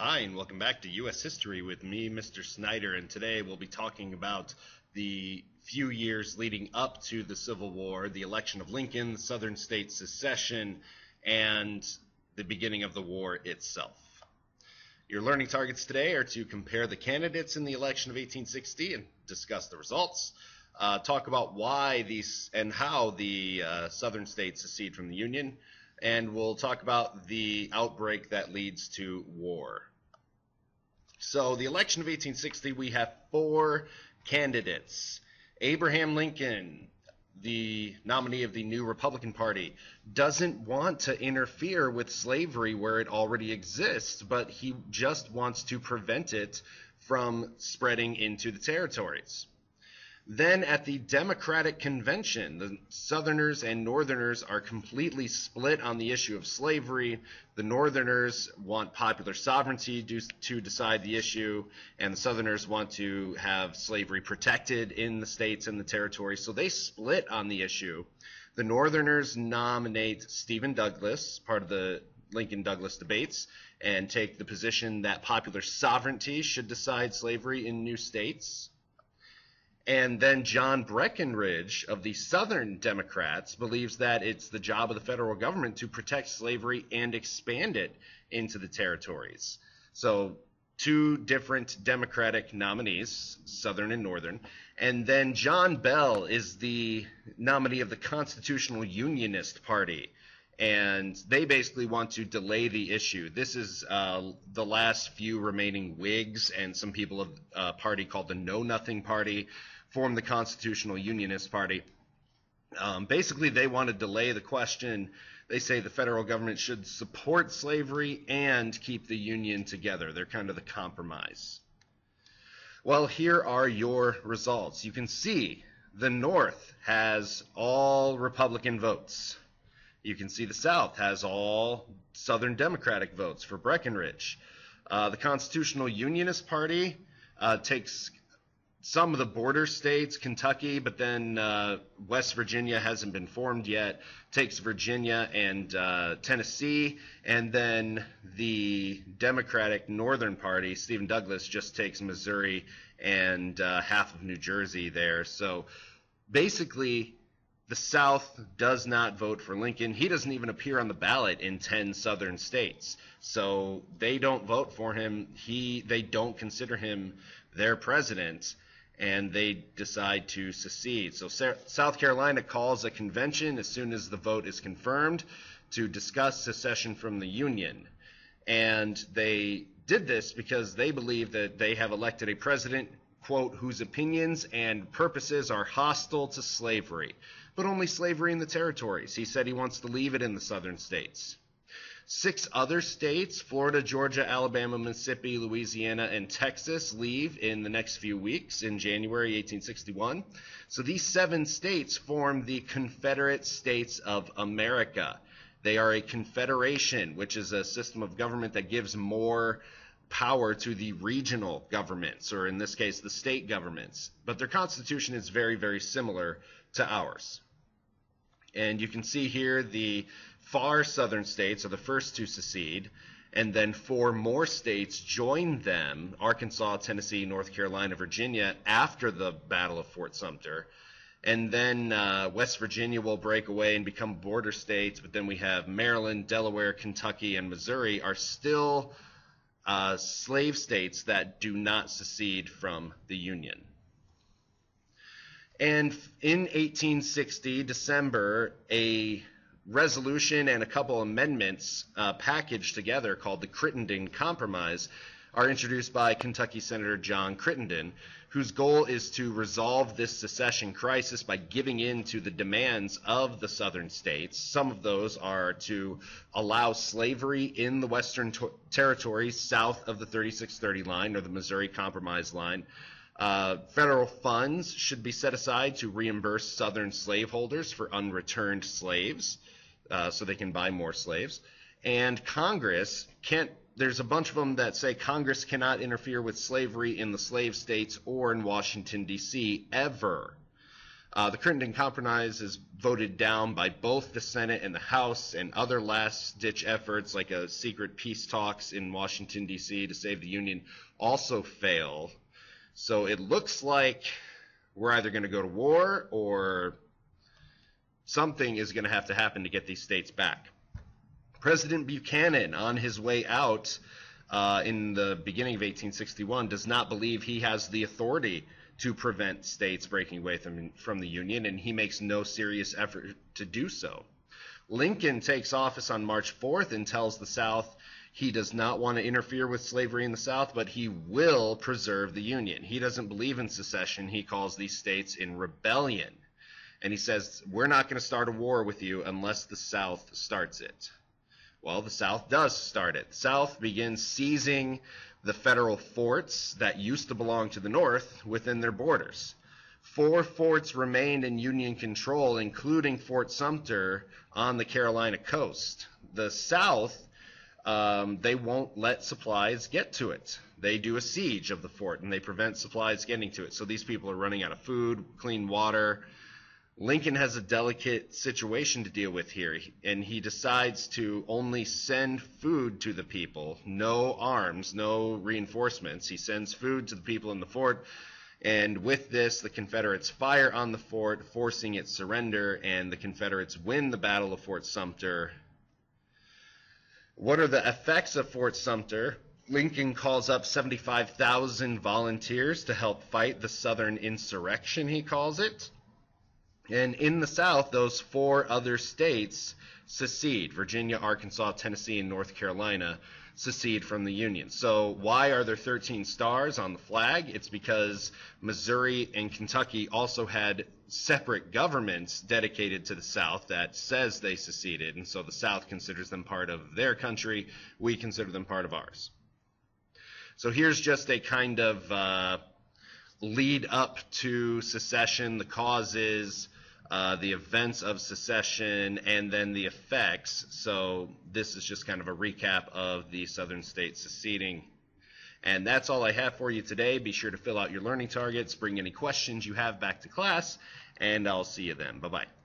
Hi, and welcome back to U.S. History with me, Mr. Snyder, and today we'll be talking about the few years leading up to the Civil War, the election of Lincoln, the Southern States secession, and the beginning of the war itself. Your learning targets today are to compare the candidates in the election of 1860 and discuss the results, talk about why these and how the Southern states secede from the Union, and we'll talk about the outbreak that leads to war. So the election of 1860, we have four candidates. Abraham Lincoln, the nominee of the new Republican Party, doesn't want to interfere with slavery where it already exists, but he just wants to prevent it from spreading into the territories. Then at the Democratic Convention, the Southerners and Northerners are completely split on the issue of slavery. The Northerners want popular sovereignty to decide the issue, and the Southerners want to have slavery protected in the states and the territories. So they split on the issue. The Northerners nominate Stephen Douglas, part of the Lincoln-Douglas debates, and take the position that popular sovereignty should decide slavery in new states. And then John Breckinridge of the Southern Democrats believes that it's the job of the federal government to protect slavery and expand it into the territories. So two different Democratic nominees, Southern and Northern. And then John Bell is the nominee of the Constitutional Unionist Party. And they basically want to delay the issue. This is the last few remaining Whigs, and some people of a party called the Know Nothing Party formed the Constitutional Unionist Party. Basically, they want to delay the question. They say the federal government should support slavery and keep the Union together. They're kind of the compromise. Well, here are your results. You can see the North has all Republican votes. You can see the South has all Southern Democratic votes for Breckinridge. The Constitutional Unionist Party takes some of the border states, Kentucky, but then West Virginia hasn't been formed yet, takes Virginia and Tennessee, and then the Democratic Northern Party, Stephen Douglas, just takes Missouri and half of New Jersey there. So basically, the South does not vote for Lincoln. He doesn't even appear on the ballot in 10 southern states. So they don't vote for him. They don't consider him their president, and they decide to secede. So South Carolina calls a convention as soon as the vote is confirmed to discuss secession from the Union. And they did this because they believe that they have elected a president, quote, whose opinions and purposes are hostile to slavery, but only slavery in the territories. He said he wants to leave it in the southern states. 6 other states, Florida, Georgia, Alabama, Mississippi, Louisiana, and Texas, leave in the next few weeks in January 1861. So these 7 states form the Confederate States of America. They are a confederation, which is a system of government that gives more power to the regional governments, or in this case, the state governments. But their constitution is very, very similar to ours. And you can see here the far southern states are the first to secede, and then 4 more states joined them, Arkansas, Tennessee, North Carolina, Virginia, after the Battle of Fort Sumter. And then West Virginia will break away and become border states, but then we have Maryland, Delaware, Kentucky, and Missouri are still slave states that do not secede from the Union. And in 1860, December, a resolution and a couple amendments packaged together called the Crittenden Compromise are introduced by Kentucky Senator John Crittenden, whose goal is to resolve this secession crisis by giving in to the demands of the southern states. Some of those are to allow slavery in the western territories south of the 3630 line, or the Missouri Compromise line. Federal funds should be set aside to reimburse southern slaveholders for unreturned slaves, so they can buy more slaves. And Congress can't, there's a bunch of them that say Congress cannot interfere with slavery in the slave states or in Washington, D.C. ever. The Crittenden Compromise is voted down by both the Senate and the House, and other last-ditch efforts like a secret peace talks in Washington, D.C. to save the Union also fail. So it looks like we're either going to go to war or something is going to have to happen to get these states back. President Buchanan, on his way out in the beginning of 1861, does not believe he has the authority to prevent states breaking away from the Union, and he makes no serious effort to do so. Lincoln takes office on March 4th and tells the South he does not want to interfere with slavery in the South, but he will preserve the Union. He doesn't believe in secession. He calls these states in rebellion. And he says, we're not going to start a war with you unless the South starts it. Well, the South does start it. The South begins seizing the federal forts that used to belong to the North within their borders. 4 forts remained in Union control, including Fort Sumter on the Carolina coast. The South, they won't let supplies get to it. They do a siege of the fort, and they prevent supplies getting to it. So these people are running out of food, clean water. Lincoln has a delicate situation to deal with here, and he decides to only send food to the people, no arms, no reinforcements. He sends food to the people in the fort, and with this, the Confederates fire on the fort, forcing its surrender, and the Confederates win the Battle of Fort Sumter. What are the effects of Fort Sumter? Lincoln calls up 75,000 volunteers to help fight the Southern insurrection, he calls it. And in the South, those 4 other states secede. Virginia, Arkansas, Tennessee, and North Carolina secede from the Union. So why are there 13 stars on the flag? It's because Missouri and Kentucky also had separate governments dedicated to the South that says they seceded. And so the South considers them part of their country. We consider them part of ours. So here's just a kind of lead up to secession, the causes, the events of secession, and then the effects. So this is just kind of a recap of the Southern states seceding. And that's all I have for you today. Be sure to fill out your learning targets, bring any questions you have back to class, and I'll see you then. Bye-bye.